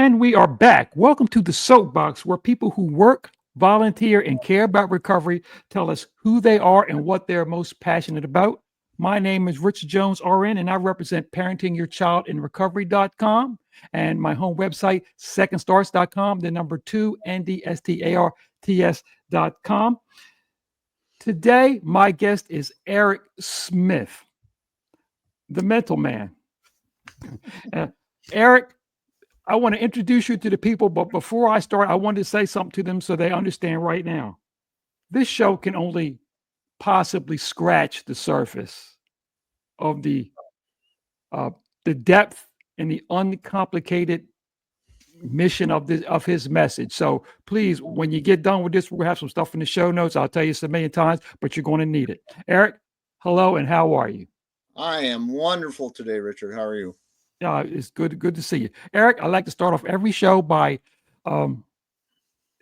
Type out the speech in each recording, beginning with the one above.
And we are back. Welcome to the SoapBox, where people who work, volunteer, and care about recovery tell us who they are and what they're most passionate about. My name is Richard Jones, RN, and I represent parentingyourchildinrecovery.com and my home website, secondstarts.com, the number 2, NDSTARTS.com. Today, my guest is Eric Smith, the mental man. Eric, I want to introduce you to the people, but before I start, I want to say something to them so they understand right now. This show can only possibly scratch the surface of the depth and the uncomplicated mission of his message. So please, when you get done with this, we'll have some stuff in the show notes. I'll tell you so many times, but you're going to need it. Eric, hello, and how are you? I am wonderful today, Richard. How are you? It's good to see you. Eric, I like to start off every show by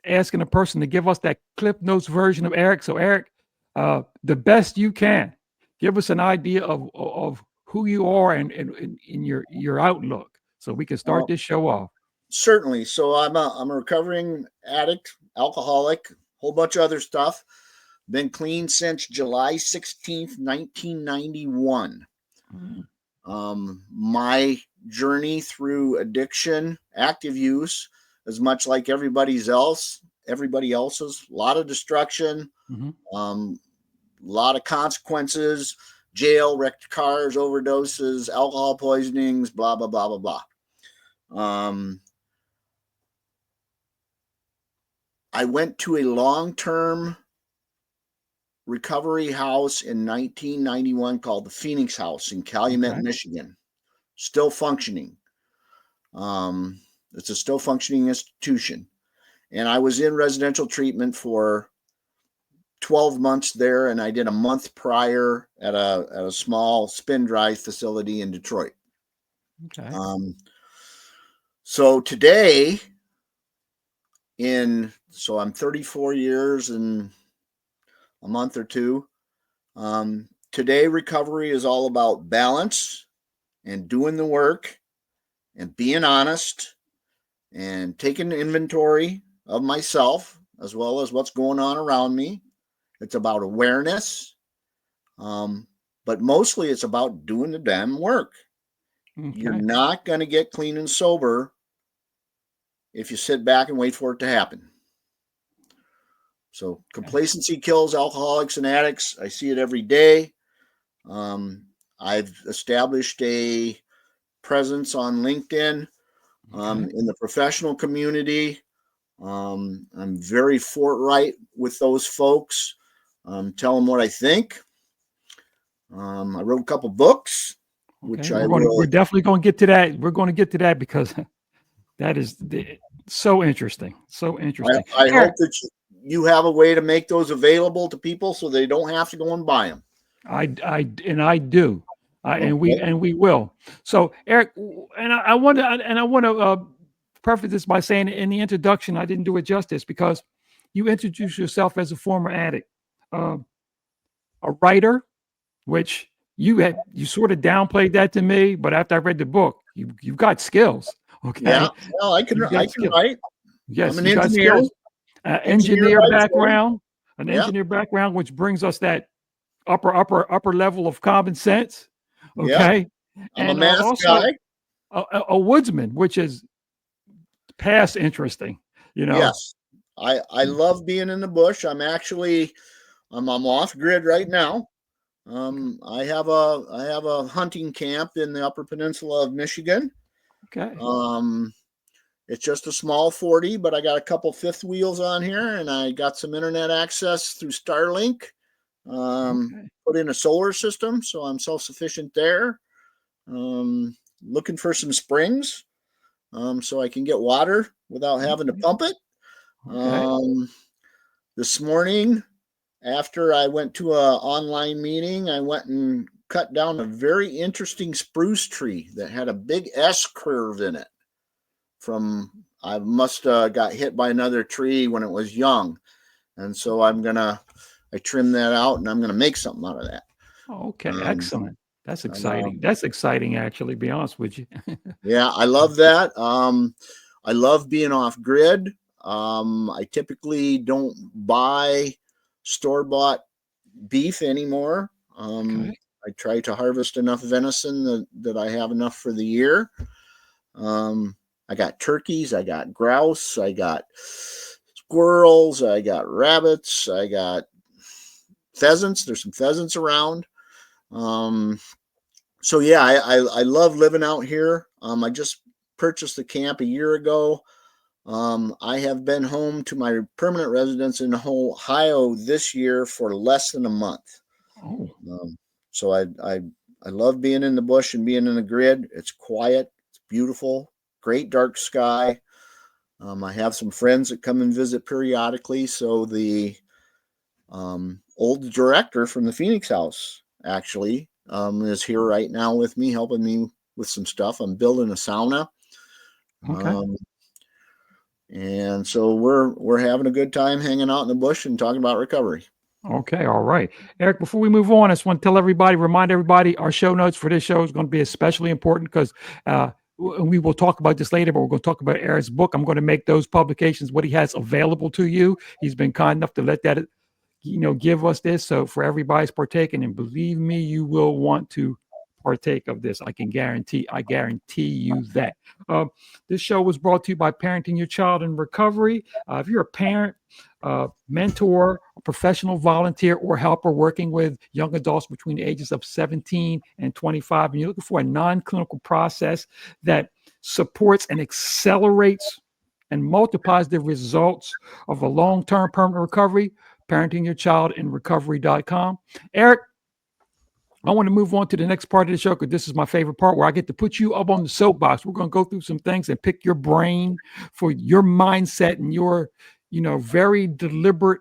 asking a person to give us that Clip Notes version of Eric. So Eric, the best you can, give us an idea of who you are and in your outlook, so we can start this show off. Certainly. So I'm a recovering addict, alcoholic, whole bunch of other stuff. Been clean since July 16th, 1991. My journey through addiction, active use, is much like everybody else's. A lot of destruction, a lot of consequences, jail, wrecked cars, overdoses, alcohol poisonings, blah, blah, blah, blah, blah. I went to a long-term recovery house in 1991 called the Phoenix House in Calumet, Michigan. Still functioning. It's a still functioning institution. And I was in residential treatment for 12 months there, and I did a month prior at a small spin dry facility in Detroit. Okay. So today, so I'm 34 years and a month or two. Today, recovery is all about balance and doing the work and being honest and taking inventory of myself as well as what's going on around me. It's about awareness, but mostly it's about doing the damn work. Okay. You're not going to get clean and sober if you sit back and wait for it to happen. So complacency kills alcoholics and addicts. I see it every day. I've established a presence on LinkedIn in the professional community. I'm very forthright with those folks. Tell them what I think. I wrote a couple books, which we're definitely going to get to that. We're going to get to that because that is so interesting. So interesting. I hope that you have a way to make those available to people so they don't have to go and buy them. I do. And we will. So Eric, and I want to preface this by saying in the introduction, I didn't do it justice because you introduced yourself as a former addict, a writer, which you sort of downplayed that to me, but after I read the book, you've got skills. Okay. Yeah. Well, I can write. Yes. I'm an engineer. Engineer background, engineer background, which brings us that upper level of common sense. Okay. Yeah. I'm a math guy. A woodsman, which is past interesting, Yes. I love being in the bush. I'm off grid right now. I have a hunting camp in the Upper Peninsula of Michigan. Okay. It's just a small 40, but I got a couple fifth wheels on here, and I got some internet access through Starlink. Put in a solar system, so I'm self-sufficient there. Looking for some springs, so I can get water without having to pump it. This morning, after I went to an online meeting, I went and cut down a very interesting spruce tree that had a big S curve in it. I must have got hit by another tree when it was young. And so I trimmed that out and I'm going to make something out of that. Okay. Excellent. That's exciting. That's exciting, actually, to be honest with you. Yeah, I love that. I love being off grid. I typically don't buy store-bought beef anymore. Okay. I try to harvest enough venison that I have enough for the year. I got turkeys, I got grouse, I got squirrels, I got rabbits, I got pheasants. There's some pheasants around. So yeah, I love living out here. I just purchased the camp a year ago. I have been home to my permanent residence in Ohio this year for less than a month. Oh, So I love being in the bush and being in the grid. It's quiet, it's beautiful, great dark sky. I have some friends that come and visit periodically. So the old director from the Phoenix House actually is here right now with me, helping me with some stuff. I'm building a sauna. okay. And so we're having a good time hanging out in the bush and talking about recovery. Okay, all right. Eric, before we move on, I just want to remind everybody, our show notes for this show is going to be especially important because we will talk about this later, but we're going to talk about Eric's book. I'm going to make those publications what he has available to you. He's been kind enough to let that, give us this. So for everybody's partaking, and believe me, you will want to partake of this. I guarantee you that. This show was brought to you by Parenting Your Child in Recovery. If you're a parent, mentor, a professional volunteer, or helper working with young adults between the ages of 17 and 25, and you're looking for a non-clinical process that supports and accelerates and multiplies the results of a long-term permanent recovery, parentingyourchildinrecovery.com. Eric, I want to move on to the next part of the show because this is my favorite part where I get to put you up on the soapbox. We're going to go through some things and pick your brain for your mindset and your, very deliberate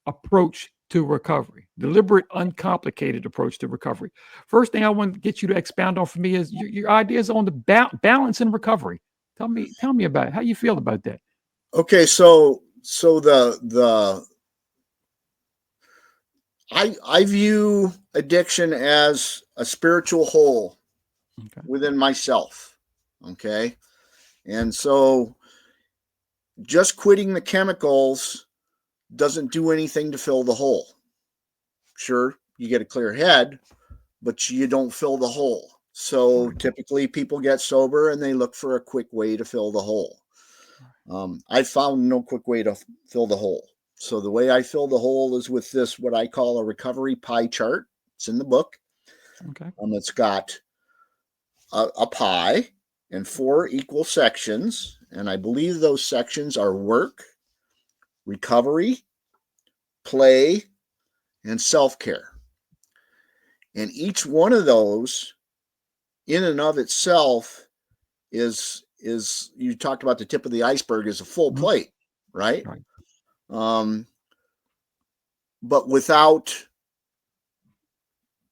approach to recovery, deliberate, uncomplicated approach to recovery. First thing I want to get you to expound on for me is your ideas on the balance in recovery. Tell me about it. How you feel about that? Okay, so I view addiction as a spiritual hole within myself. Okay. And so just quitting the chemicals doesn't do anything to fill the hole. Sure, you get a clear head, but you don't fill the hole. So typically people get sober and they look for a quick way to fill the hole. I found no quick way to fill the hole. So the way I fill the hole is with this, what I call a recovery pie chart. It's in the book. Okay. It's got a pie and 4 equal sections. And I believe those sections are work, recovery, play, and self-care. And each one of those in and of itself is you talked about the tip of the iceberg, is a full plate, right? But without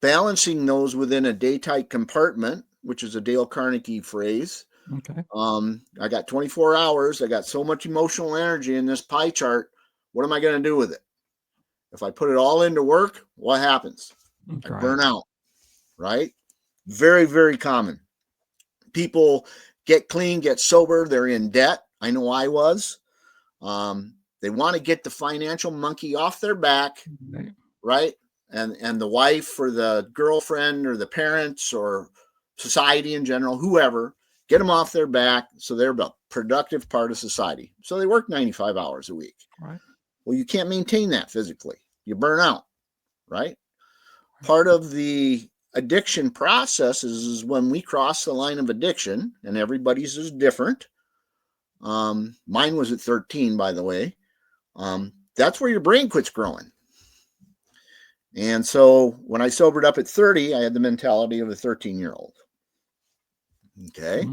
balancing those within a day-tight compartment, which is a Dale Carnegie phrase. Okay. I got 24 hours. I got so much emotional energy in this pie chart. What am I going to do with it? If I put it all into work, what happens? I burn out, right? Very, very common. People get clean, get sober. They're in debt. I know I was. They want to get the financial monkey off their back, right? And the wife or the girlfriend or the parents or society in general, whoever, get them off their back so they're a productive part of society. So they work 95 hours a week. Right. Well, you can't maintain that physically. You burn out, right? Part of the addiction process is when we cross the line of addiction, and everybody's is different. Mine was at 13, by the way. That's where your brain quits growing. And so when I sobered up at 30, I had the mentality of a 13-year-old. Okay.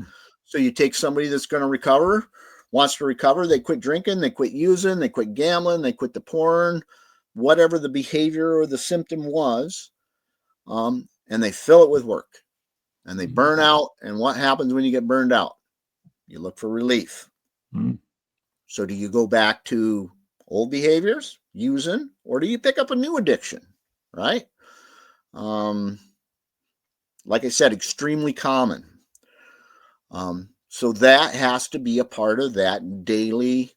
So you take somebody that's going to recover, wants to recover, they quit drinking, they quit using, they quit gambling, they quit the porn, whatever the behavior or the symptom was, and they fill it with work and they burn out. And what happens when you get burned out? You look for relief. So do you go back to old behaviors, using, or do you pick up a new addiction? Right? Like I said, extremely common. So that has to be a part of that daily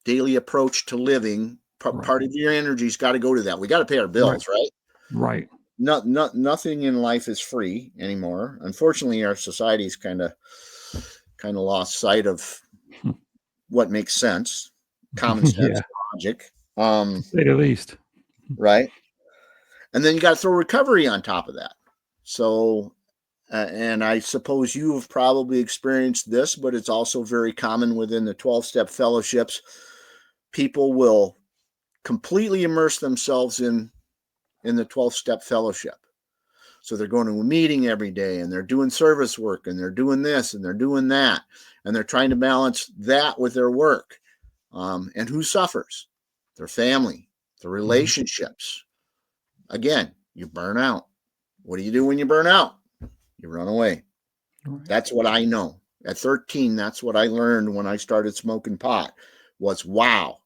daily approach to living. Right. Part of your energy's got to go to that. We got to pay our bills, right? Right. Nothing in life is free anymore. Unfortunately, our society's kind of lost sight of what makes sense, common sense, Yeah, logic. to say the least. Right. And then you got to throw recovery on top of that. So, and I suppose you have probably experienced this, but it's also very common within the 12-step fellowships. People will completely immerse themselves in the 12-step fellowship. So they're going to a meeting every day and they're doing service work and they're doing this and they're doing that. And they're trying to balance that with their work. And who suffers? Their family, their relationships. Again, you burn out. What do you do when you burn out? You run away. Right. That's what I know. At 13, that's what I learned when I started smoking pot was, wow,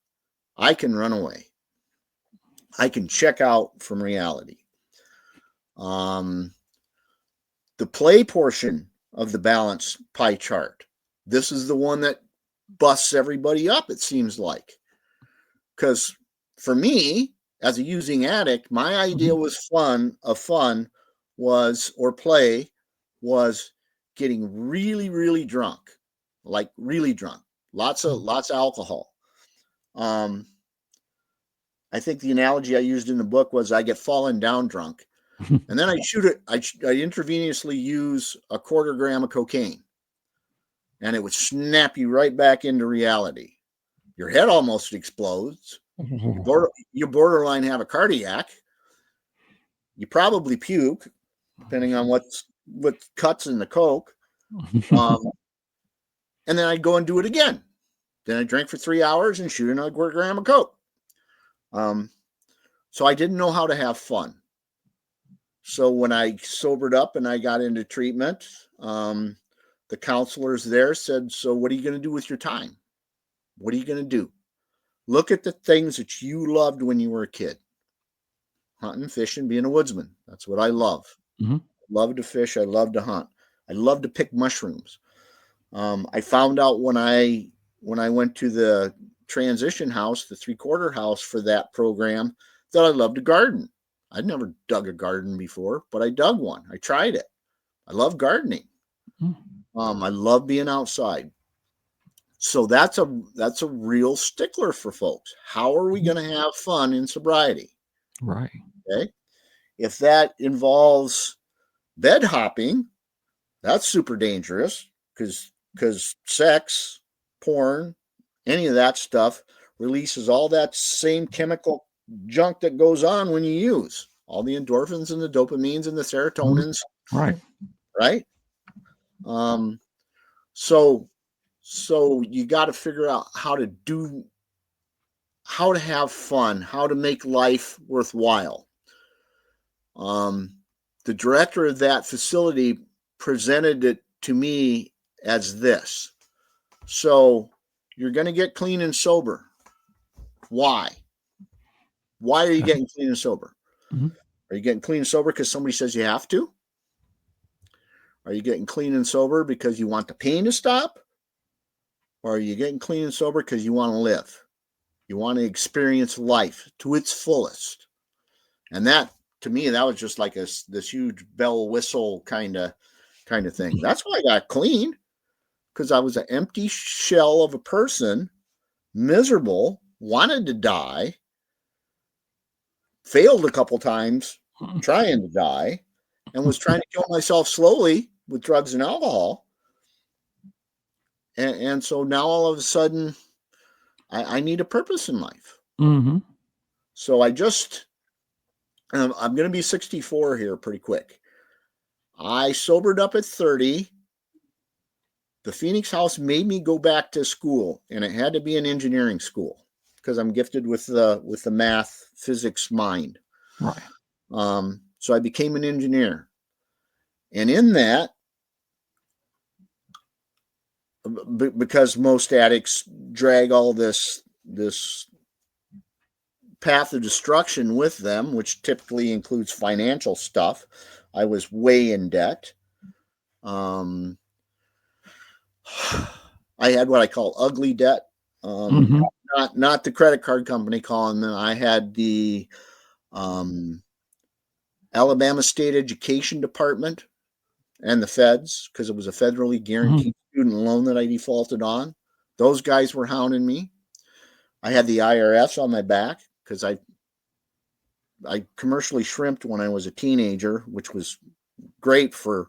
I can run away. I can check out from reality. The play portion of the balance pie chart. This is the one that busts everybody up, it seems like. Because for me, as a using addict, my idea was fun was, or play was getting really, really drunk, like really drunk, lots of alcohol. I think the analogy I used in the book was I get fallen down drunk, and then I shoot it. I intravenously use a 1/4 gram of cocaine, and it would snap you right back into reality. Your head almost explodes. You borderline have a cardiac. You probably puke, depending on what cuts in the coke. And then I'd go and do it again. Then I'd drink for 3 hours and shoot another 1/4 gram of coke. So I didn't know how to have fun. So when I sobered up and I got into treatment, the counselors there said, so what are you going to do with your time? What are you going to do? Look at the things that you loved when you were a kid. Hunting, fishing, being a woodsman. That's what I love. Mm-hmm. I love to fish. I love to hunt. I love to pick mushrooms. I found out when I went to the transition house, the 3/4 house for that program, that I love to garden. I'd never dug a garden before, but I dug one. I tried it. I love gardening. I love being outside. So that's a real stickler for folks. How are we going to have fun in sobriety? Right. Okay. If that involves bed hopping, that's super dangerous because sex, porn, any of that stuff releases all that same chemical junk that goes on when you use all the endorphins and the dopamines and the serotonins. Right. Right. So you got to figure out how to have fun, how to make life worthwhile. The director of that facility presented it to me as this. So you're going to get clean and sober. Why? Why are you getting clean and sober? Mm-hmm. Are you getting clean and sober because somebody says you have to? Are you getting clean and sober because you want the pain to stop? Or are you getting clean and sober because you want to live? You want to experience life to its fullest. And that, to me, that was just like this huge bell whistle kind of thing. That's why I got clean, because I was an empty shell of a person, miserable, wanted to die, failed a couple times trying to die, and was trying to kill myself slowly with drugs and alcohol. And so now all of a sudden, I need a purpose in life. Mm-hmm. So I'm going to be 64 here pretty quick. I sobered up at 30. The Phoenix House made me go back to school, and it had to be an engineering school because I'm gifted with the math, physics mind. Right. So I became an engineer. And in that, because most addicts drag all this path of destruction with them, which typically includes financial stuff, I was way in debt. Um, I had what I call ugly debt. Mm-hmm. Not the credit card company calling them. I had the Alabama State Education Department and the feds, because it was a federally guaranteed student loan that I defaulted on. Those guys were hounding me. I had the IRS on my back because I commercially shrimped when I was a teenager, which was great for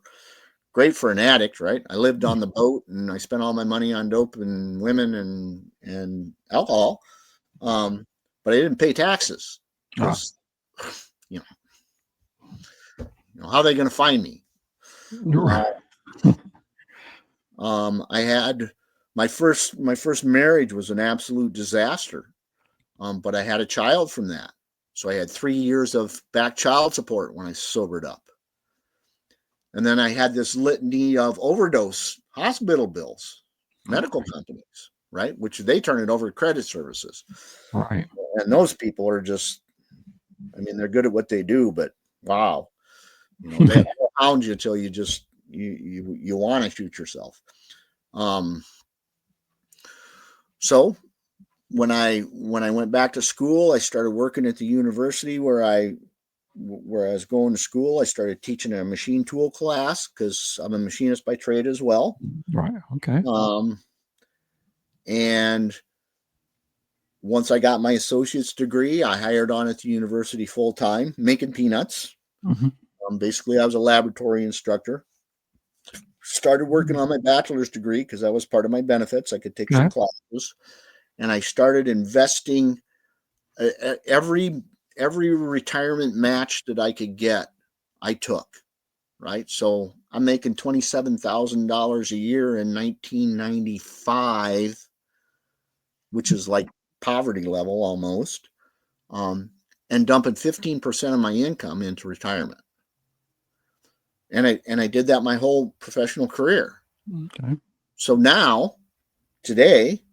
an addict, right? I lived on the boat and I spent all my money on dope and women and alcohol. But I didn't pay taxes because you know how are they going to find me? I had my first marriage was an absolute disaster. But I had a child from that. So I had 3 years of back child support when I sobered up. And then I had this litany of overdose hospital bills, medical companies, right? Which they turn it over to credit services. Right. And those people are just, I mean, they're good at what they do, but wow. You know, they'll hound you till you just, you want to shoot yourself. So when I went back to school, I started working at the university where I was going to school. I started teaching a machine tool class because I'm a machinist by trade as well. Right. Okay. And once I got my associate's degree, I hired on at the university full time, making peanuts. Basically, I was a laboratory instructor. Started working on my bachelor's degree because that was part of my benefits. I could take some classes. And I started investing every retirement match that I could get, I took, right? So I'm making $27,000 a year in 1995, which is like poverty level almost, and dumping 15% of my income into retirement. And I did that my whole professional career. Okay. So now, today,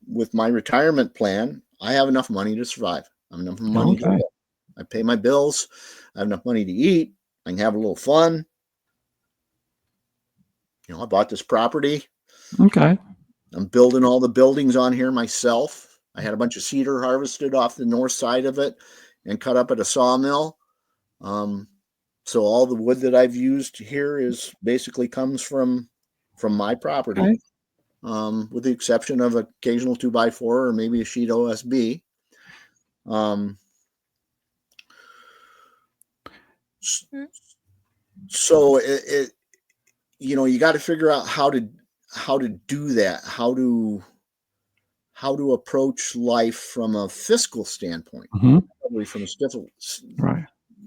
with my retirement plan, I have enough money to survive. I have enough money to live. I pay my bills. I have enough money to eat. I can have a little fun. You know, I bought this property. Okay. I'm building all the buildings on here myself. I had a bunch of cedar harvested off the north side of it and cut up at a sawmill. So all the wood that I've used here is basically comes from my property. Okay. With the exception of occasional 2x4 or maybe a sheet OSB. So it you know, you got to figure out how to do that, how to approach life from a fiscal standpoint, probably from a right.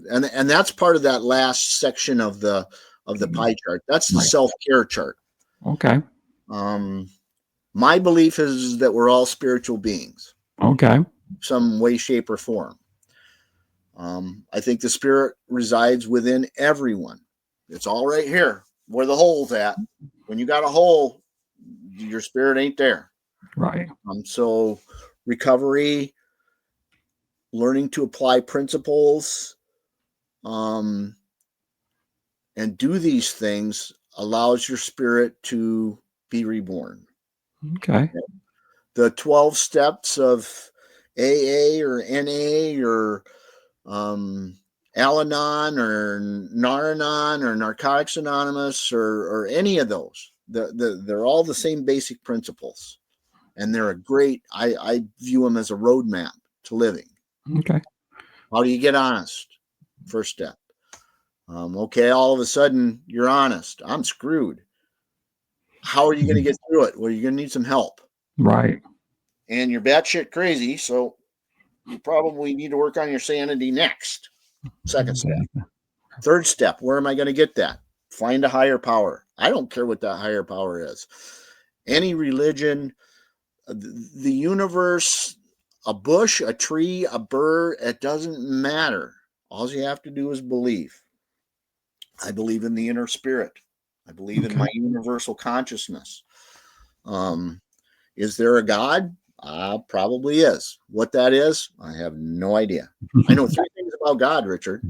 And that's part of that last section of the pie chart. That's the self-care chart. Okay. My belief is that we're all spiritual beings. Okay. Some way, shape, or form. I think the spirit resides within everyone. It's all right here where the hole's at. When you got a hole, your spirit ain't there. Right. So recovery, learning to apply principles, and do these things allows your spirit to be reborn. Okay. The 12 steps of AA or NA or Al-Anon or Nar-Anon or Narcotics Anonymous or any of those. They're all the same basic principles. And they're a great, I view them as a roadmap to living. Okay. How do you get honest? First step. Okay, all of a sudden you're honest. I'm screwed. How are you going to get through it? Well, you're going to need some help. Right. And you're batshit crazy, so you probably need to work on your sanity next. Second step. Third step, where am I going to get that? Find a higher power. I don't care what that higher power is. Any religion, the universe, a bush, a tree, a bird, it doesn't matter. All you have to do is believe. I believe in the inner spirit. I believe in my universal consciousness. Is there a God? Probably is. What that is, I have no idea. I know 3 things about God, Richard.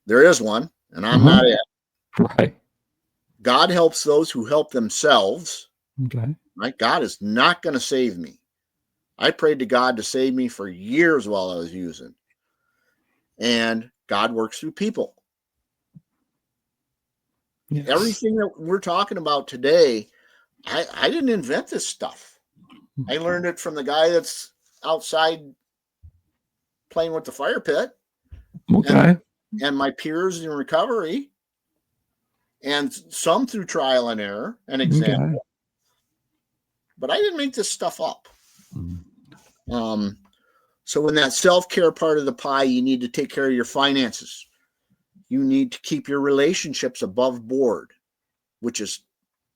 There is one, and I'm not it. Right. God helps those who help themselves. Okay. Right? God is not going to save me. I prayed to God to save me for years while I was using. And God works through people. Yes. Everything that we're talking about today, I didn't invent this stuff. I learned it from the guy that's outside playing with the fire pit. Okay. And my peers in recovery, and some through trial and error and example. Okay. But I didn't make this stuff up. Mm. So in that self-care part of the pie, you need to take care of your finances. You need to keep your relationships above board, which is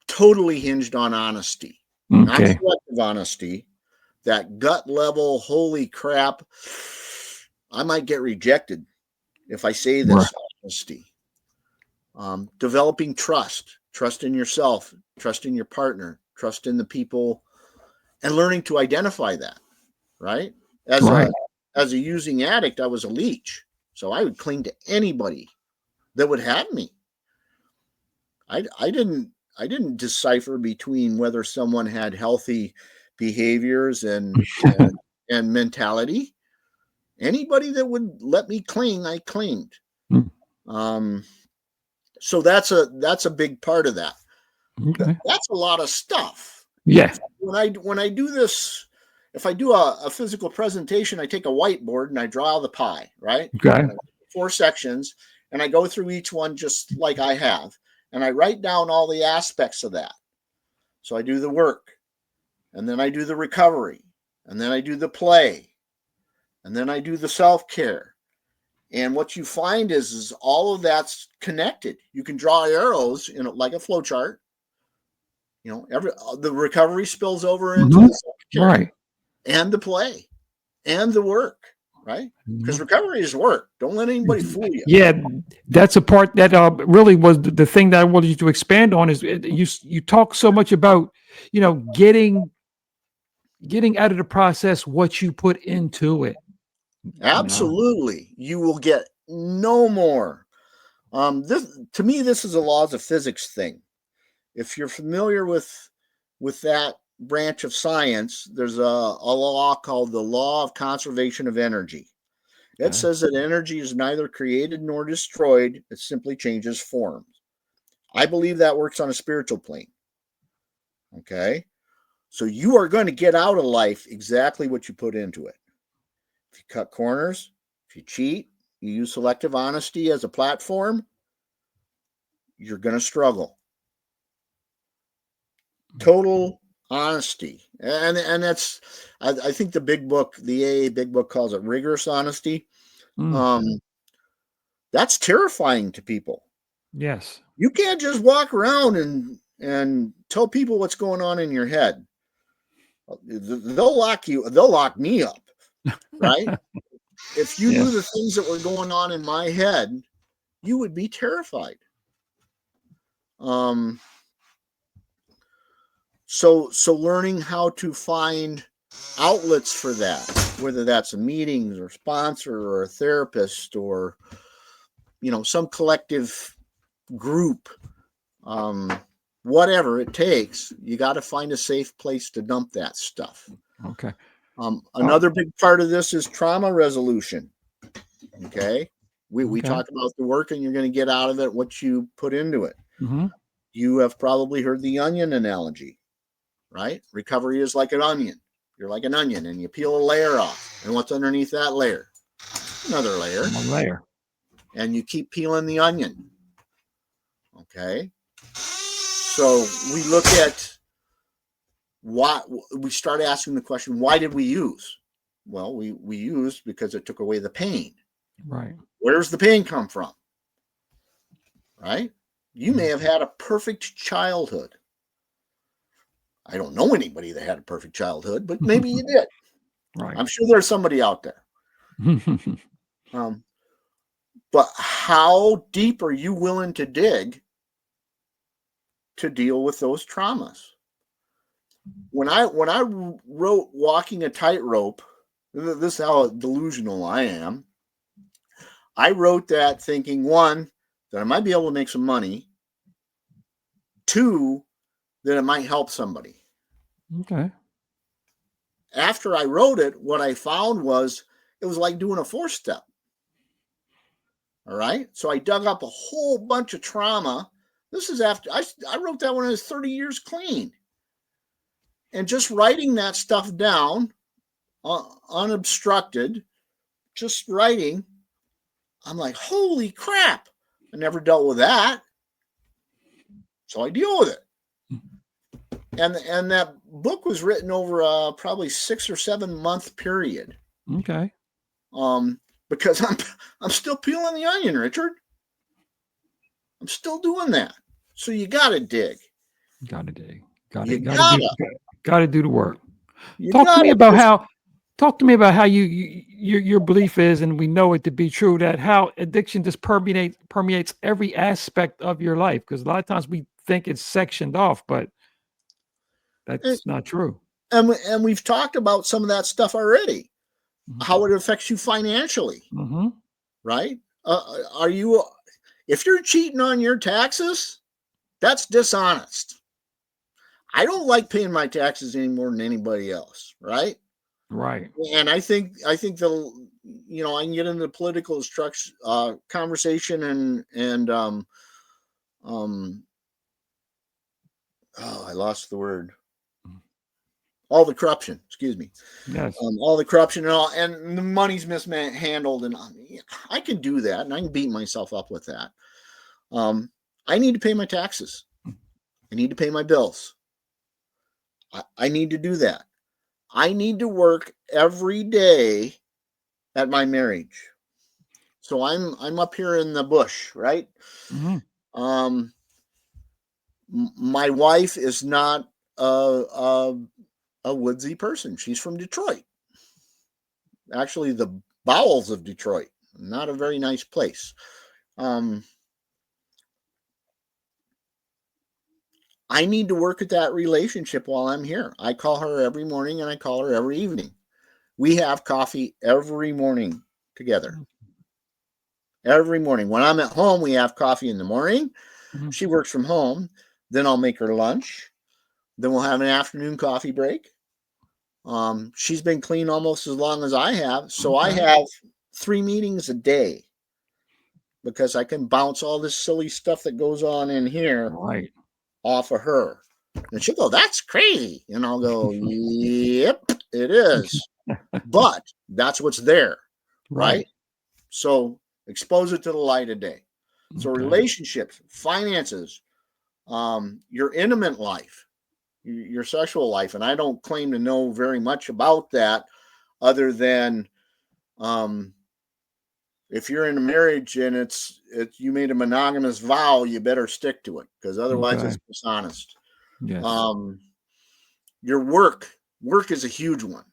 totally hinged on honesty, not Okay. selective honesty. That gut level, holy crap, I might get rejected if I say this honesty. Developing trust in yourself, trust in your partner, trust in the people, and learning to identify that, right? As a using addict, I was a leech. So I would cling to anybody that would have me. I didn't decipher between whether someone had healthy behaviors and mentality. Anybody that would let me cling, I clinged. So that's a big part of that. Okay. That's a lot of stuff. Yeah. When I do this, if I do a physical presentation, I take a whiteboard and I draw the pie, right? Okay. 4 sections, and I go through each one just like I have, and I write down all the aspects of that. So I do the work, and then I do the recovery, and then I do the play, and then I do the self-care. And what you find is all of that's connected. You can draw arrows in like a flow chart. The recovery spills over into the self-care, and the play, and the work, right? Because recovery is work. Don't let anybody fool you. Yeah, that's a part that really was the thing that I wanted you to expand on. Is you talk so much about getting out of the process what you put into it. Absolutely, you will get no more. This to me, this is a laws of physics thing. If you're familiar with that branch of science, there's a law called the law of conservation of energy. It says that energy is neither created nor destroyed. It simply changes forms. I believe that works on a spiritual plane. Okay. So you are going to get out of life exactly what you put into it. If you cut corners, if you cheat, you use selective honesty as a platform, you're going to struggle. Total honesty. And that's, I think the big book, the AA big book calls it rigorous honesty. That's terrifying to people. Yes. You can't just walk around and tell people what's going on in your head. They'll lock me up, right? If you knew the things that were going on in my head, you would be terrified. So learning how to find outlets for that, whether that's a meetings or sponsor or a therapist or some collective group, whatever it takes, you got to find a safe place to dump that stuff. Okay. Another big part of this is trauma resolution. Okay. We talk about the work and you're going to get out of it what you put into it. You have probably heard the onion analogy, right? Recovery is like an onion. You're like an onion and you peel a layer off. And what's underneath that layer? Another layer. One layer. And you keep peeling the onion. Okay. So we look at we start asking the question, why did we use? Well, we used because it took away the pain. Right. Where's the pain come from? Right? You may have had a perfect childhood. I don't know anybody that had a perfect childhood, but maybe you did. Right. I'm sure there's somebody out there. But how deep are you willing to dig to deal with those traumas? When I wrote Walking a Tightrope, this is how delusional I am. I wrote that thinking, one, that I might be able to make some money, Two, that it might help somebody. Okay. After I wrote it, what I found was it was like doing a 4-step. All right. So I dug up a whole bunch of trauma. This is after I wrote that when I was 30 years clean. And just writing that stuff down, unobstructed, just writing, I'm like, holy crap. I never dealt with that. So I deal with it. And that book was written over a probably 6 or 7 month period. Okay. Because I'm still peeling the onion, Richard. I'm still doing that. So you gotta dig. Gotta dig. You Gotta do the work. You Talk to me gotta. about how your belief is, and we know it to be true, that how addiction just permeates every aspect of your life. Because a lot of times we think it's sectioned off, but that's not true. And we've talked about some of that stuff already. Mhm. How it affects you financially, Mm-hmm. right? If you're cheating on your taxes, that's dishonest. I don't like paying my taxes any more than anybody else, right? Right. And I think I can get into the political conversation and I lost the word. All the corruption, excuse me. Yes. All the corruption and the money's mishandled, and I can do that, and I can beat myself up with that. I need to pay my taxes. I need to pay my bills. I need to do that. I need to work every day at my marriage. So I'm up here in the bush, right? Mm-hmm. My wife is not a woodsy person. She's from Detroit. Actually, the bowels of Detroit. Not a very nice place. I need to work at that relationship while I'm here. I call her every morning and I call her every evening. We have coffee every morning together. Every morning. When I'm at home, we have coffee in the morning. Mm-hmm. She works from home. Then I'll make her lunch. Then we'll have an afternoon coffee break. She's been clean almost as long as I have. So I have 3 meetings a day because I can bounce all this silly stuff that goes on in here off of her. And she'll go, that's crazy. And I'll go, yep, it is. But that's what's there. Right? So expose it to the light of day. So relationships, finances, your intimate life, your sexual life. And I don't claim to know very much about that other than if you're in a marriage and you made a monogamous vow, you better stick to it because otherwise it's dishonest. Yes. Your work is a huge one.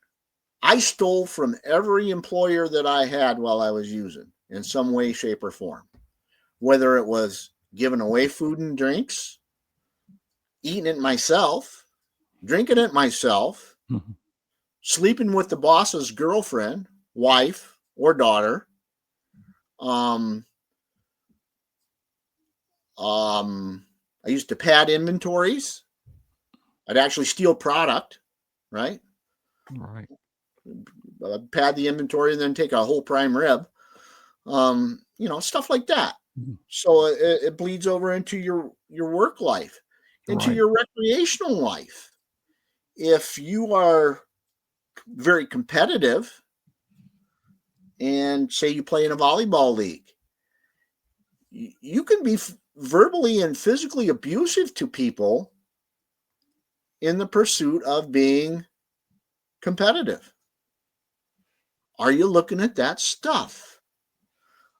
I stole from every employer that I had while I was using in some way, shape, or form. Whether it was giving away food and drinks, eating it myself, drinking it myself, sleeping with the boss's girlfriend, wife, or daughter. I used to pad inventories. I'd actually steal product, right? Right. Pad the inventory and then take a whole prime rib. Stuff like that. So it bleeds over into your work life, into your recreational life. If you are very competitive and say you play in a volleyball league, you can be verbally and physically abusive to people in the pursuit of being competitive. Are you looking at that stuff?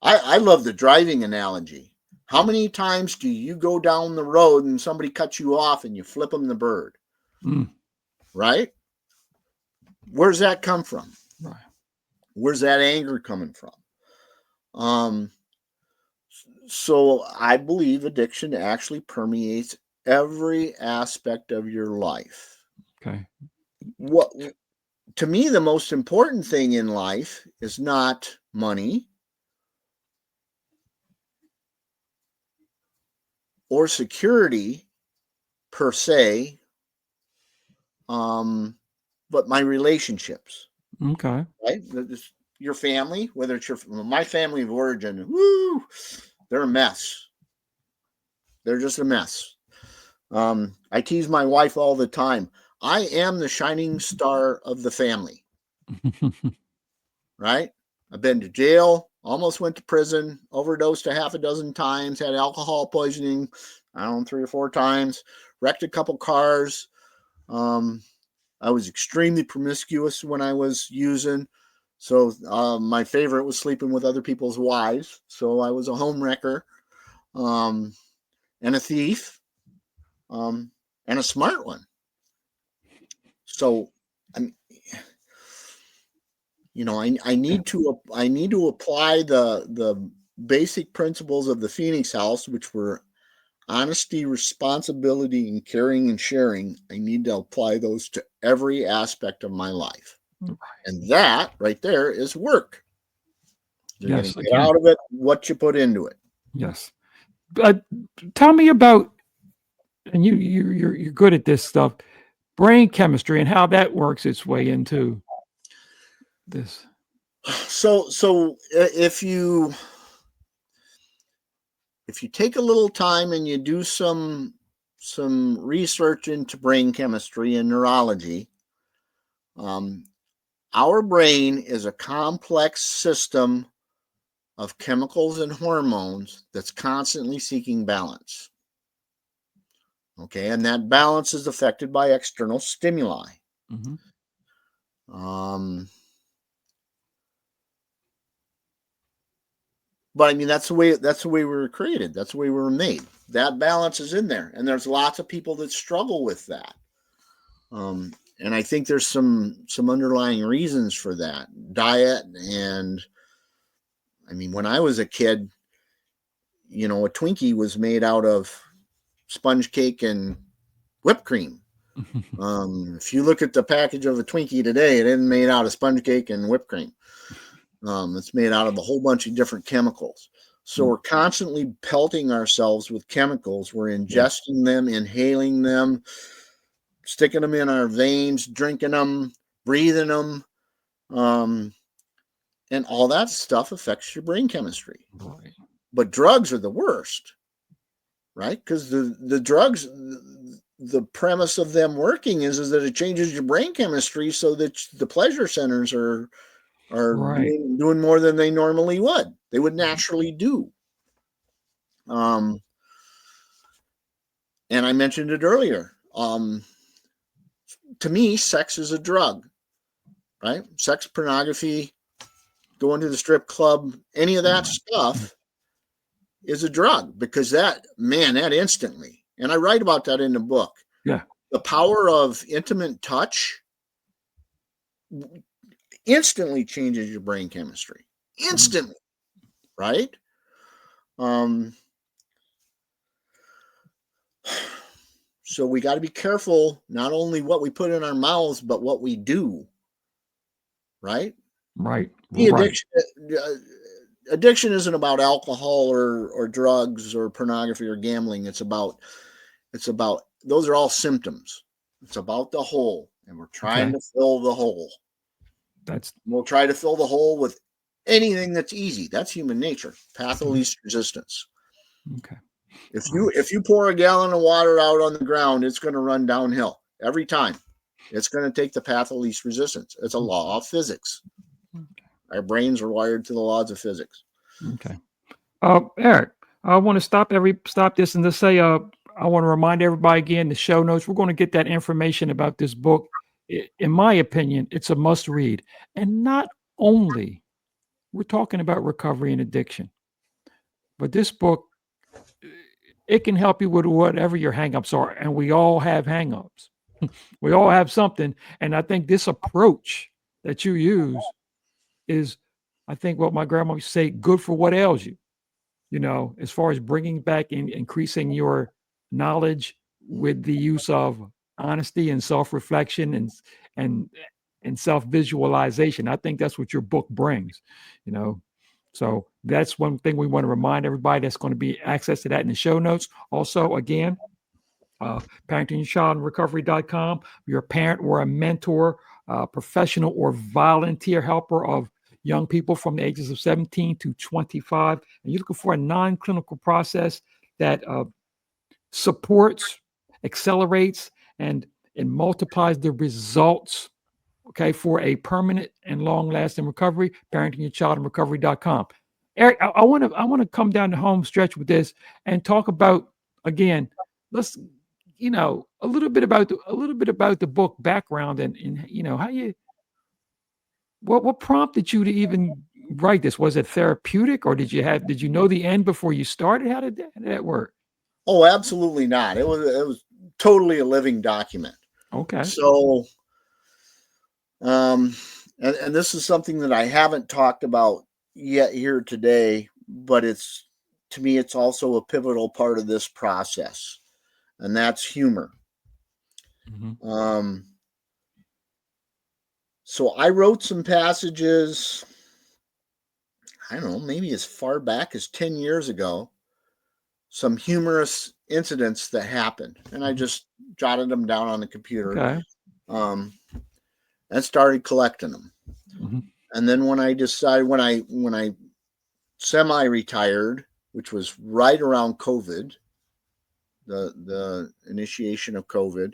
I love the driving analogy. How many times do you go down the road and somebody cuts you off and you flip them the bird? Right? Where's that come from? Right. Where's that anger coming from? So I believe addiction actually permeates every aspect of your life. Okay. To me, the most important thing in life is not money or security. per se, but my relationships. Okay. Right? Your family, whether it's my family of origin, woo, they're a mess. They're just a mess. I tease my wife all the time. I am the shining star of the family. Right? I've been to jail, almost went to prison, overdosed a half a dozen times, had alcohol poisoning, I don't know, 3 or 4 times, wrecked a couple cars. I was extremely promiscuous when I was using. So my favorite was sleeping with other people's wives. So I was a home wrecker, and a thief, and a smart one. So I'm, I need to apply the basic principles of the Phoenix House, which were honesty, responsibility, and caring and sharing. I need to apply those to every aspect of my life. And that right there is work. You're going to get out of it what you put into it. Yes. Tell me about, and you're good at this stuff, brain chemistry and how that works its way into this. So if you take a little time and you do some research into brain chemistry and neurology, our brain is a complex system of chemicals and hormones that's constantly seeking balance. Okay, and that balance is affected by external stimuli. Mm-hmm. But I mean, that's the way we were created. That's the way we were made. That balance is in there, and there's lots of people that struggle with that. And I think there's some underlying reasons for that. Diet, and I mean, when I was a kid, a Twinkie was made out of sponge cake and whipped cream. If you look at the package of a Twinkie today, it isn't made out of sponge cake and whipped cream. It's made out of a whole bunch of different chemicals. So we're constantly pelting ourselves with chemicals. We're ingesting them, inhaling them, sticking them in our veins, drinking them, breathing them. And all that stuff affects your brain chemistry. Right. But drugs are the worst, right? Because the drugs, the premise of them working is that it changes your brain chemistry so that the pleasure centers are right. doing more than they normally would. They would naturally do. And I mentioned it earlier. To me, sex is a drug, right? Sex, pornography, going to the strip club, any of that stuff is a drug, because that instantly, and I write about that in the book. Yeah. The power of intimate touch instantly changes your brain chemistry. Instantly, right? So we got to be careful, not only what we put in our mouths, but what we do. Right? Right. The addiction isn't about alcohol or drugs or pornography or gambling. It's about those are all symptoms. It's about the whole, and we're trying to fill the hole. We'll try to fill the hole with anything that's easy. That's human nature. Path of least resistance. Okay. If you pour a gallon of water out on the ground, it's going to run downhill every time. It's going to take the path of least resistance. It's a law of physics. Our brains are wired to the laws of physics. Okay. Eric, I want to stop this and just say, I want to remind everybody again, the show notes, we're going to get that information about this book. In my opinion, it's a must read. And not only we're talking about recovery and addiction, but this book, it can help you with whatever your hangups are. And we all have hangups. We all have something. And I think this approach that you use is, I think what my grandma used to say, good for what ails you, as far as bringing back and increasing your knowledge with the use of honesty and self-reflection and self-visualization. I think that's what your book brings, So that's one thing we want to remind everybody. That's going to be access to that in the show notes. Also, again, parentingchildandrecovery.com. You're a parent or a mentor, professional or volunteer helper of young people from the ages of 17 to 25, and you're looking for a non-clinical process that supports, accelerates, and multiplies the results, okay, for a permanent and long-lasting recovery, parentingyourchildandrecovery.com. Eric, I want to come down the home stretch with this and talk about, again, let's, a little bit about the book background, and how you, what prompted you to even write this? Was it therapeutic, or did you know the end before you started? How did that work? Oh, absolutely not. It was totally a living document. Okay. So, and this is something that I haven't talked about yet here today, but to me, it's also a pivotal part of this process, and that's humor. Mm-hmm. So I wrote some passages, I don't know, maybe as far back as 10 years ago, some humorous incidents that happened, and I just jotted them down on the computer. Okay. And started collecting them. Mm-hmm. And then when I decided, when I semi-retired, which was right around COVID, the initiation of COVID,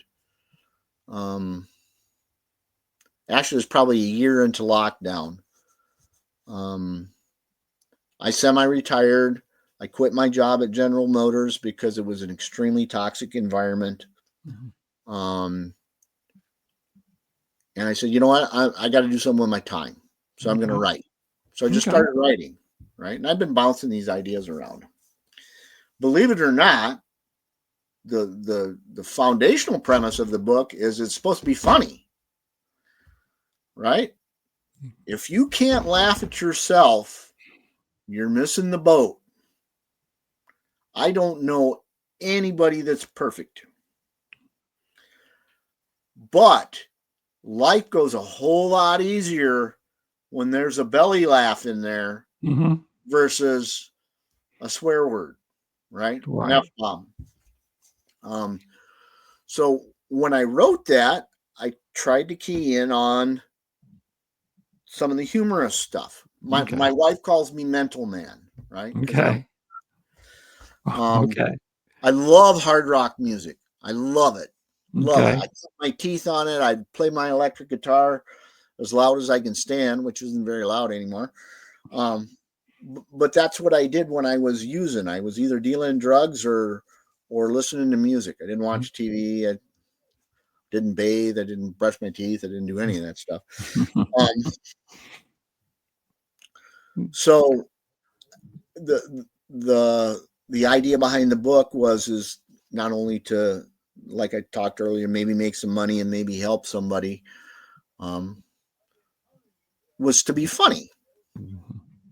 actually it was probably a year into lockdown. I semi-retired. I quit my job at General Motors because it was an extremely toxic environment. Mm-hmm. And I said, you know what? I got to do something with my time. So I'm going to write. So I just started writing, right? And I've been bouncing these ideas around. Believe it or not, the foundational premise of the book is it's supposed to be funny, right? If you can't laugh at yourself, you're missing the boat. I don't know anybody that's perfect. But life goes a whole lot easier when there's a belly laugh in there versus a swear word, right? An F-bomb. So when I wrote that, I tried to key in on some of the humorous stuff. My wife calls me mental man, right? Okay. Okay. I love hard rock music. I love it. Love it. I cut my teeth on it. I play my electric guitar as loud as I can stand, which isn't very loud anymore. But that's what I did when I was using. I was either dealing drugs or listening to music. I didn't watch TV. I didn't bathe. I didn't brush my teeth. I didn't do any of that stuff. So the idea behind the book is not only to, like I talked earlier, maybe make some money and maybe help somebody, was to be funny,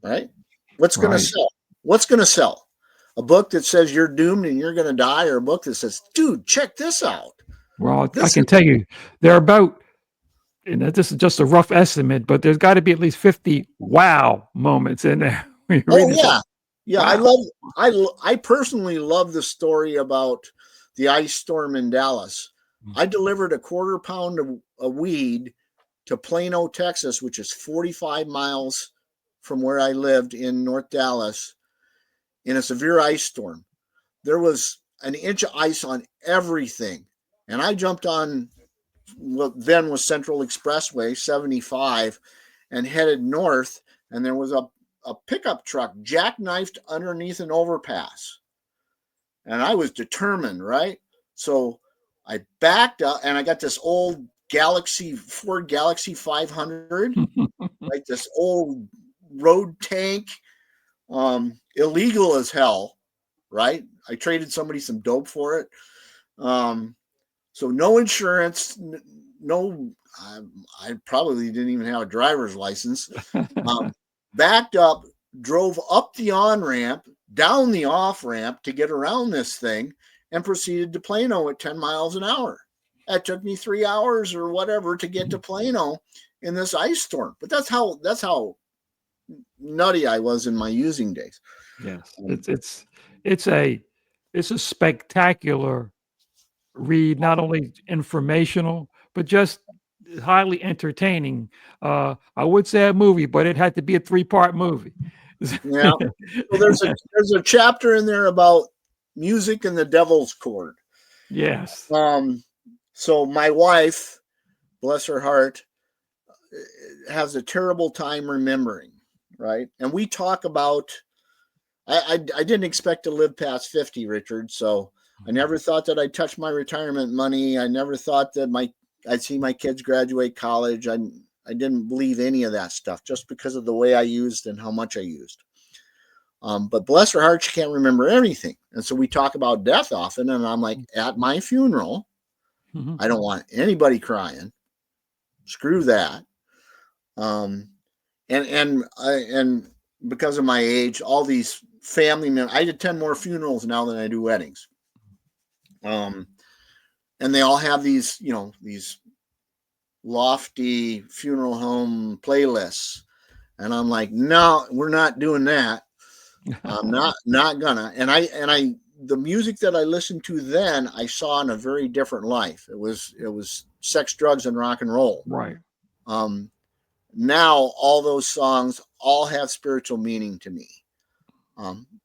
right? What's going to sell? What's going to sell? A book that says you're doomed and you're going to die, or a book that says, dude, check this out? Well, I can tell you, there are about, and this is just a rough estimate, but there's got to be at least 50 wow moments in there. Oh yeah. Yeah. Wow. I personally love the story about the ice storm in Dallas. I delivered a 1/4 pound of weed to Plano, Texas, which is 45 miles from where I lived in North Dallas, in a severe ice storm. There was an inch of ice on everything. And I jumped on what then was Central Expressway 75 and headed north. And there was a pickup truck jackknifed underneath an overpass. And I was determined, right? So I backed up, and I got this old Ford Galaxy 500, like this old road tank, illegal as hell, right? I traded somebody some dope for it. So no insurance, no, I probably didn't even have a driver's license. Backed up, drove up the on-ramp, down the off-ramp to get around this thing, and proceeded to Plano at 10 miles an hour. That took me 3 hours or whatever to get to Plano in this ice storm. But that's how nutty I was in my using days. Yes, it's a spectacular read not only informational, but just highly entertaining. I would say a movie, but it had to be a 3-part movie. Yeah. So there's a chapter in there about music and the devil's chord. Yes. So my wife, bless her heart, has a terrible time remembering, right? And we talk about. I didn't expect to live past 50, Richard. So I never thought that I'd touch my retirement money. I never thought that I'd see my kids graduate college. I didn't believe any of that stuff just because of the way I used and how much I used. But bless her heart, she can't remember anything. And so we talk about death often. And I'm like, at my funeral, I don't want anybody crying. Screw that. And because of my age, all these family members, I attend more funerals now than I do weddings. And they all have these, these lofty funeral home playlists. And I'm like, no, we're not doing that. I'm not gonna. And the music that I listened to then, I saw in a very different life. It was sex, drugs, and rock and roll. Right. Now all those songs all have spiritual meaning to me.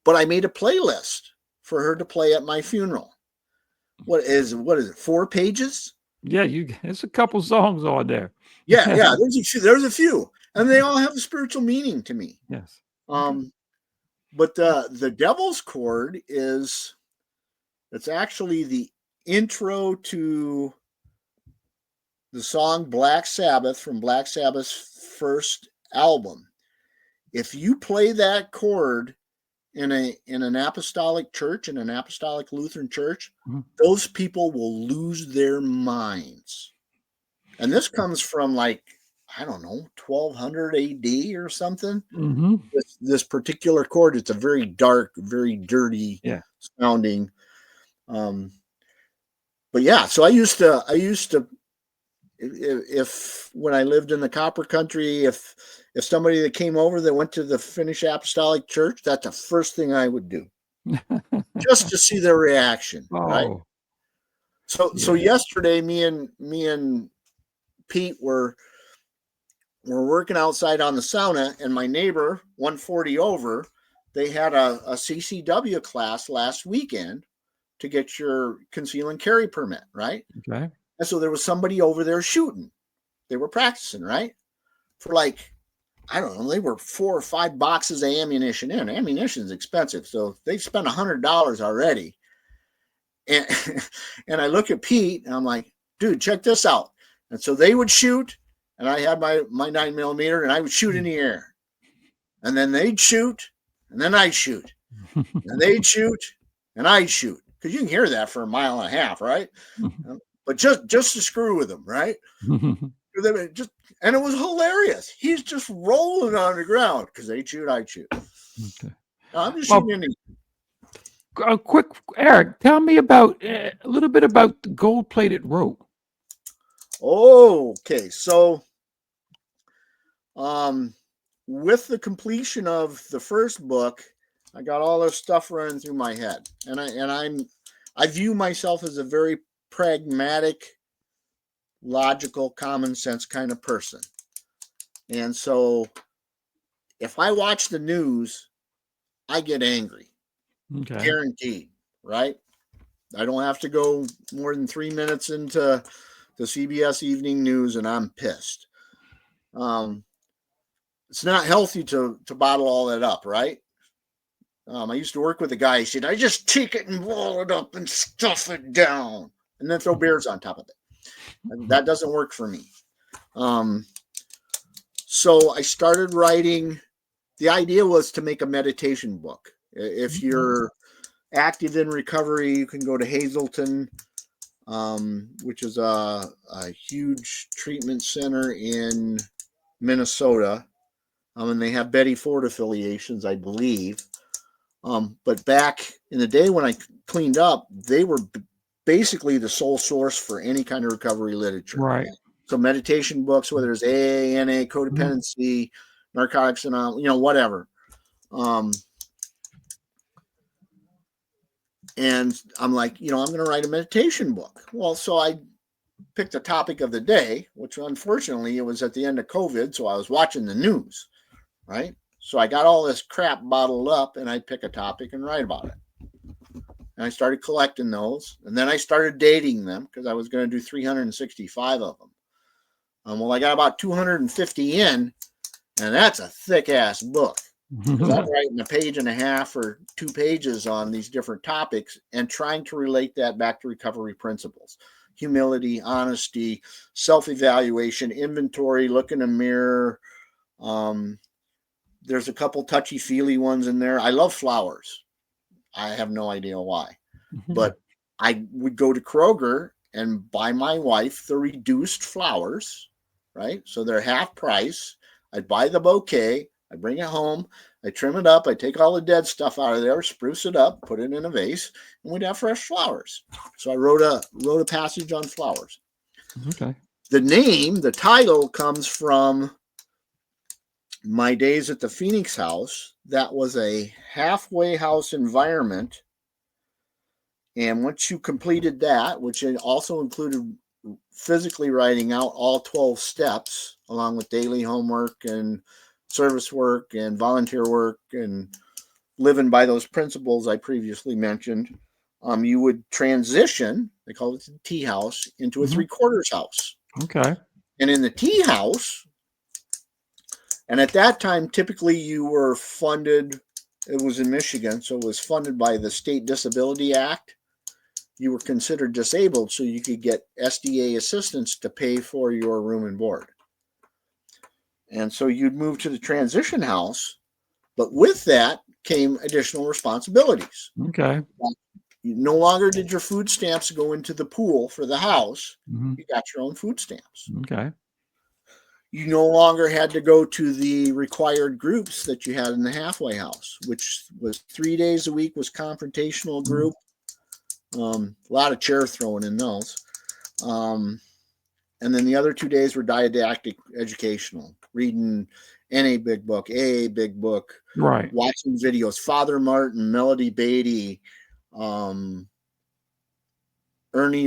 But I made a playlist for her to play at my funeral. What is it? 4 pages? Yeah, there's a couple songs on there. Yeah. There's a few, and they all have a spiritual meaning to me. Yes. But the Devil's Chord it's actually the intro to the song Black Sabbath from Black Sabbath's first album. If you play that chord in an apostolic church, in an apostolic Lutheran church, those people will lose their minds. And this comes from like, I don't know, 1200 AD or something. This particular chord, it's a very dark, very dirty sounding. But yeah, so I used to, if when I lived in the Copper Country, if somebody that came over that went to the Finnish Apostolic Church, that's the first thing I would do, just to see their reaction, right? So yesterday, me and Pete were working outside on the sauna, and my neighbor, 140 over, they had a CCW class last weekend to get your conceal and carry permit, right? Okay. And so there was somebody over there shooting. They were practicing, right? For like, I don't know, they were 4 or 5 boxes of ammunition in. Ammunition is expensive, so they've spent $100 already. And and I look at Pete, and I'm like, dude, check this out. And so they would shoot, and I had my 9mm, and I would shoot in the air. And then they'd shoot, and then I'd shoot. And they'd shoot, and I'd shoot. Because you can hear that for a mile and a half, right? But just to screw with them, right? And it was hilarious. He's just rolling on the ground because they shoot, I shoot. Okay. I'm just shooting a quick, Eric, tell me about a little bit about the gold-plated rope. Okay, so with the completion of the first book, I got all this stuff running through my head, and I view myself as a very pragmatic, logical, common sense kind of person. And so if I watch the news, I get angry. Okay. Guaranteed, right? I don't have to go more than 3 minutes into the CBS Evening News and I'm pissed. It's not healthy to bottle all that up, right? I used to work with a guy. He said, I just take it and roll it up and stuff it down and then throw beers on top of it. And that doesn't work for me. So I started writing. The idea was to make a meditation book. If you're active in recovery, you can go to Hazelton, which is a huge treatment center in Minnesota. And they have Betty Ford affiliations, I believe. But back in the day when I cleaned up, they were basically the sole source for any kind of recovery literature. Right. So meditation books, whether it's AA, NA, codependency, narcotics, and whatever. And I'm like, I'm going to write a meditation book. Well, so I picked a topic of the day, which unfortunately it was at the end of COVID. So I was watching the news, right? So I got all this crap bottled up and I pick a topic and write about it. And I started collecting those. And then I started dating them because I was going to do 365 of them. Well, I got about 250 in, and that's a thick ass book. Because I'm writing a page and a half or 2 pages on these different topics and trying to relate that back to recovery principles. Humility, honesty, self-evaluation, inventory, look in a mirror. There's a couple touchy-feely ones in there. I love flowers. I have no idea why. But I would go to Kroger and buy my wife the reduced flowers, right? So they're half price. I'd buy the bouquet. I bring it home. I trim it up. I take all the dead stuff out of there, spruce it up, put it in a vase, and we'd have fresh flowers. So I wrote a passage on flowers. Okay. The title comes from my days at the Phoenix House. That was a halfway house environment. And once you completed that, which also included physically writing out all 12 steps, along with daily homework and service work and volunteer work and living by those principles I previously mentioned, you would transition, they call it the tea house, into a 3/4 house. Okay. And in the tea house, and at that time, typically you were funded, it was in Michigan, so it was funded by the State Disability Act. You were considered disabled, so you could get SDA assistance to pay for your room and board. And so you'd move to the transition house, but with that came additional responsibilities. Okay. No longer did your food stamps go into the pool for the house. You got your own food stamps. Okay. You no longer had to go to the required groups that you had in the halfway house, which was 3 days a week was confrontational group. A lot of chair throwing in those. And then the other 2 days were didactic educational, reading NA Big Book, AA Big Book, Right. watching videos, Father Martin, Melody Beatty, Ernie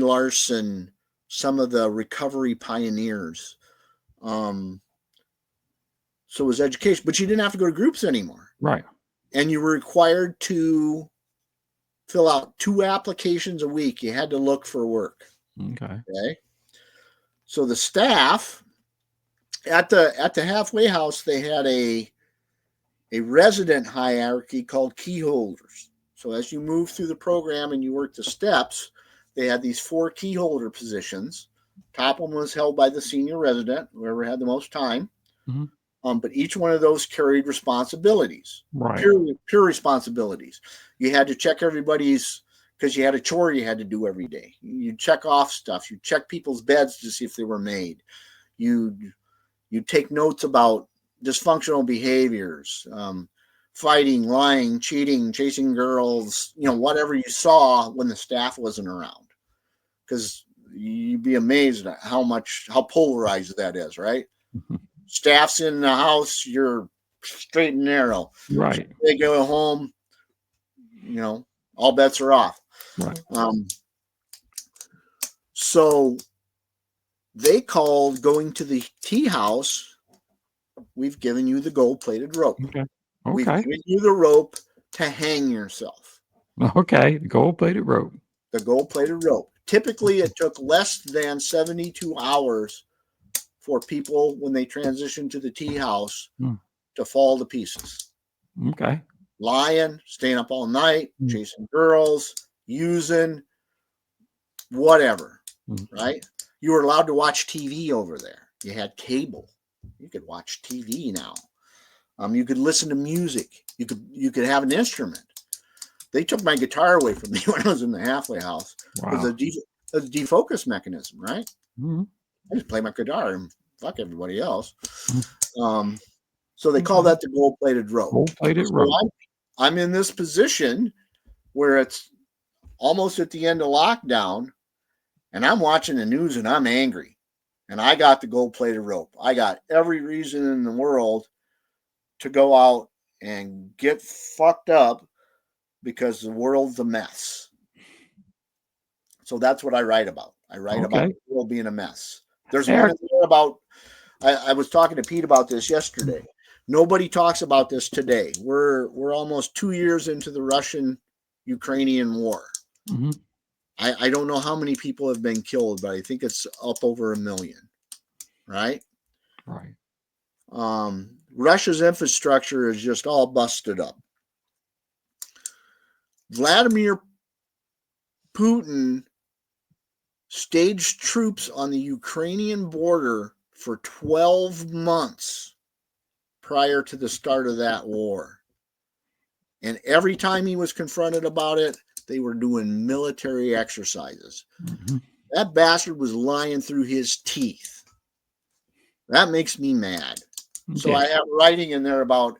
Larson, some of the recovery pioneers. So it was education, but you didn't have to go to groups anymore. Right. And you were required to fill out 2 applications a week. You had to look for work. Okay. So the staff at the halfway house, they had a resident hierarchy called key holders. So as you move through the program and you work the steps, they had these 4 key holder positions. Top one was held by the senior resident, whoever had the most time. But each one of those carried responsibilities, Right. pure responsibilities. You had to check everybody's, because you had a chore you had to do every day. You check off stuff. You check people's beds to see if they were made. You take notes about dysfunctional behaviors, fighting, lying, cheating, chasing girls, whatever you saw when the staff wasn't around. Because you'd be amazed at how polarized that is, right? Staff's in the house, you're straight and narrow. Right. So they go home, all bets are off. Right. So they called going to the tea house, we've given you the gold-plated rope. Okay. We've given you the rope to hang yourself. Okay. The gold-plated rope. The gold-plated rope. Typically, it took less than 72 hours for people when they transitioned to the tea house to fall to pieces. Okay. Lying, staying up all night, chasing girls, using, whatever, right? You were allowed to watch TV over there. You had cable. You could watch TV now. You could listen to music. You could have an instrument. They took my guitar away from me when I was in the halfway house. Wow. It was a defocus mechanism, right? I just play my guitar and fuck everybody else. So they call that the gold-plated rope. Gold-plated rope. I'm in this position where it's almost at the end of lockdown, and I'm watching the news and I'm angry. And I got the gold-plated rope. I got every reason in the world to go out and get fucked up because the world's a mess. So that's what I write about. I write about the world being a mess. There's one in there about, I was talking to Pete about this yesterday. Nobody talks about this today. We're almost 2 years into the Russian-Ukrainian war. Mm-hmm. I don't know how many people have been killed, but I think it's up over 1 million. Right? Right. Russia's infrastructure is just all busted up. Vladimir Putin staged troops on the Ukrainian border for 12 months prior to the start of that war. And every time he was confronted about it, they were doing military exercises. Mm-hmm. That bastard was lying through his teeth. That makes me mad. So I have writing in there about,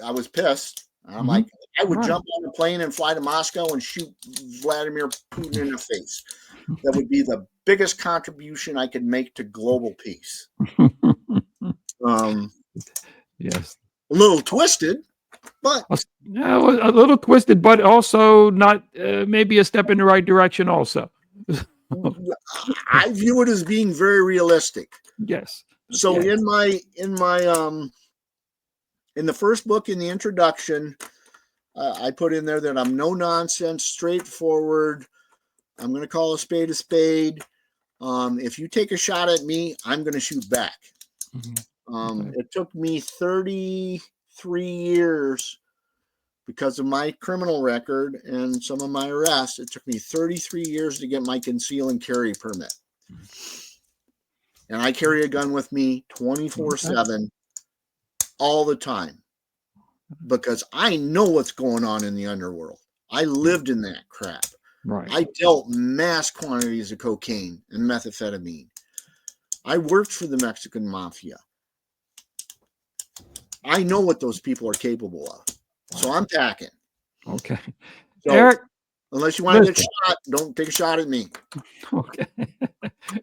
I was pissed. I'm like, I would jump on a plane and fly to Moscow and shoot Vladimir Putin in the face. That would be the biggest contribution I could make to global peace. Yes. A little twisted, but. Yeah, a little twisted, but also not maybe a step in the right direction also. I view it as being very realistic. Yes. So in the first book, in the introduction, I put in there that I'm no nonsense, straightforward. I'm going to call a spade a spade. If you take a shot at me, I'm going to shoot back. Mm-hmm. It took me 33 years because of my criminal record and some of my arrests. It took me 33 years to get my conceal and carry permit. And I carry a gun with me 24/7 all the time because I know what's going on in the underworld. I lived in that crap. Right. I dealt mass quantities of cocaine and methamphetamine. I worked for the Mexican mafia. I know what those people are capable of. So I'm packing. Okay. So, Eric, unless you want to get shot, don't take a shot at me. Okay.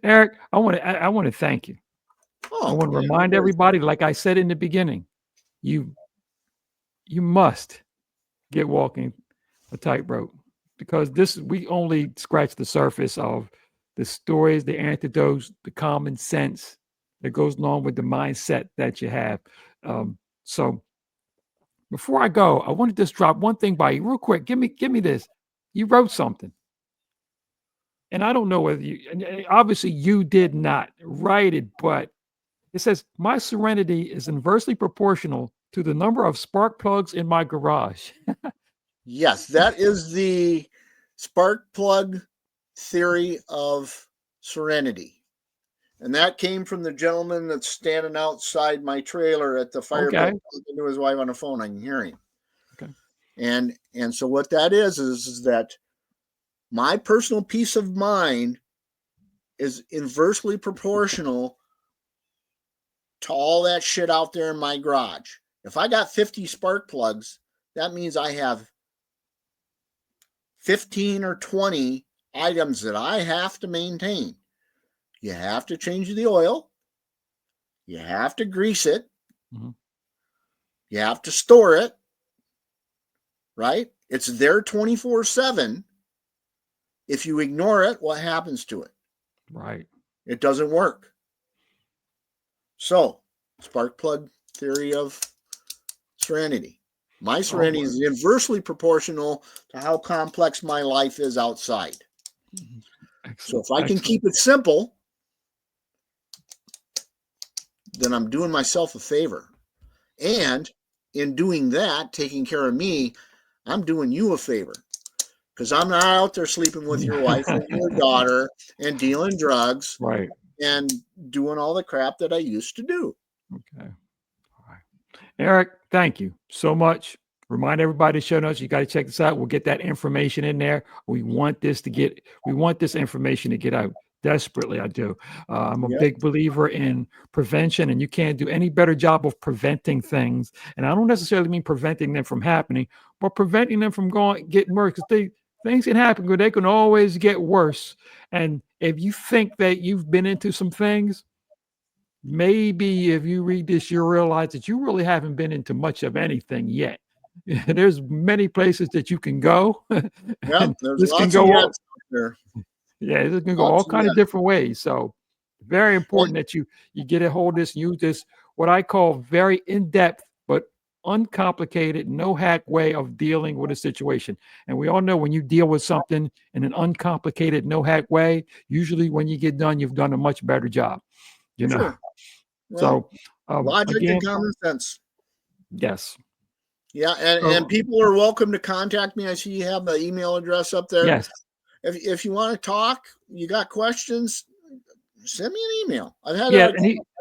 Eric, I want to thank you. I want to remind everybody, like I said in the beginning, you must get walking a tightrope, because we only scratch the surface of the stories, the antidotes, the common sense that goes along with the mindset that you have. So before I go, I want to just drop one thing by you real quick. Give me this. You wrote something. And I don't know whether obviously you did not write it, but it says, my serenity is inversely proportional to the number of spark plugs in my garage. Yes, that is the spark plug theory of serenity. And that came from the gentleman that's standing outside my trailer at the fireplace, talking to his wife on the phone. I can hear him. Okay. And so what that is that my personal peace of mind is inversely proportional to all that shit out there in my garage. If I got 50 spark plugs, that means I have 15 or 20 items that I have to maintain. You have to change the oil. You have to grease it. Mm-hmm. You have to store it. Right? It's there 24/7. If you ignore it, what happens to it? Right. It doesn't work. So, spark plug theory of serenity. My serenity is inversely proportional to how complex my life is outside. Excellent. So if I can keep it simple, then I'm doing myself a favor. And in doing that, taking care of me, I'm doing you a favor. Because I'm not out there sleeping with your wife and your daughter and dealing drugs, right, and doing all the crap that I used to do. Okay. All right. Eric, thank you so much. Remind everybody to show notes. You got to check this out. We'll get that information in there. We want this information to get out desperately. I do. I'm a big believer in prevention, and you can't do any better job of preventing things. And I don't necessarily mean preventing them from happening, but preventing them from getting worse. Because things can happen, but they can always get worse. And if you think that you've been into some things, maybe if you read this, you'll realize that you really haven't been into much of anything yet. There's many places that you can go. Yeah, there's lots of ads out there. Yeah, it can go Oh, all yeah, kind of different ways. So very well, important that you get a hold of this, use this, what I call very in-depth but uncomplicated, no hack way of dealing with a situation. And we all know when you deal with something in an uncomplicated, no hack way, usually when you get done, you've done a much better job, you know. sure. Well, So logic and again, common sense. yes. Yeah, and So people are welcome to contact me. I see you have the email address up there. yes. If you want to talk, you got questions, send me an email. I've had Yeah,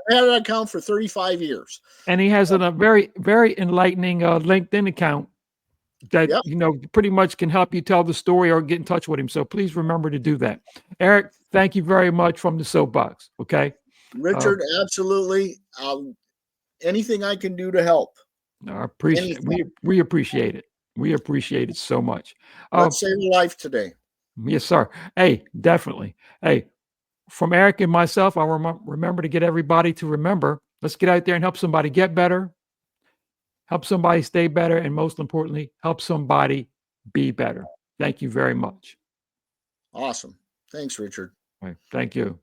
that account for 35 years. and he has a very, very enlightening LinkedIn account that Yep. pretty much can help you tell the story or get in touch with him. So please remember to do that. Eric, thank you very much from the Soapbox. Okay. Uh, Richard, absolutely. Anything I can do to help. I appreciate Anything. we appreciate it. We appreciate it so much. Let's save a life today. Yes, sir. Hey, definitely. Hey, from Eric and myself, I'll remember to get everybody to remember. Let's get out there and help somebody get better, help somebody stay better, and most importantly, help somebody be better. Thank you very much. Awesome. Thanks, Richard. All right, thank you.